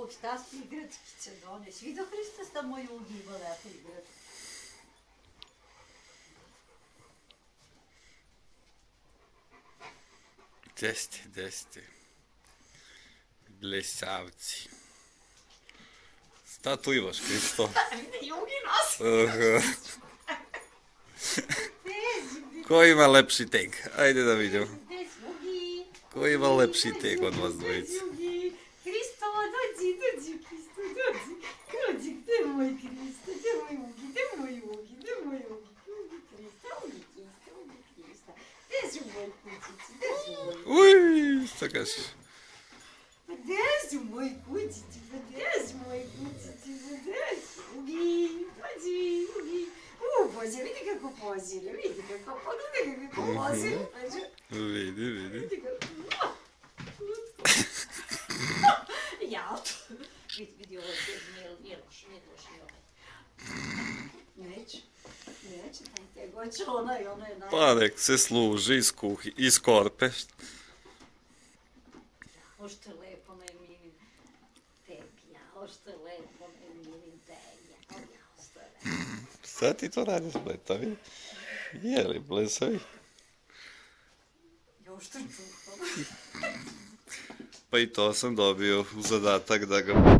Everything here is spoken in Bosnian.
Bog, šta su igrački će donesi? Vidio Hristos da moju ugibala te igračke. Gdje ste? Blesavci. Šta tu imaš, Kristo? Jugi nos! Ko ima lepši tek? Ajde da vidimo. Gdje su Jugi? Ko ima lepši tek od vas dvojice? Hristo, dođi, Hristo, dođi, gdje je moj Hristo, gdje je moj Jugi, gdje je moj Jugi, Hristo, Hristo, gdje su moji kućici, gdje su moji? Uj, šta kažeš? Gdje su moji kućici, gdje su moji kućici, gdje su? Jugi, dođi. Bože, vidi kako pozire, pogledaj kako pozire. Vidi. Vidi kako. Ja, vidi ovo, nije loš, Neće, dajte goće, ono je naj... Pa nek se služi iz korpe. Ošto je lepo na Eminim tebi, ošto je lepo na Eminim tebi, ošto je lepo. Šta ti to radiš, bletavi? Jeli, blesavi? Ošto je čuhalo. Pa i to sam dobio u zadatak da ga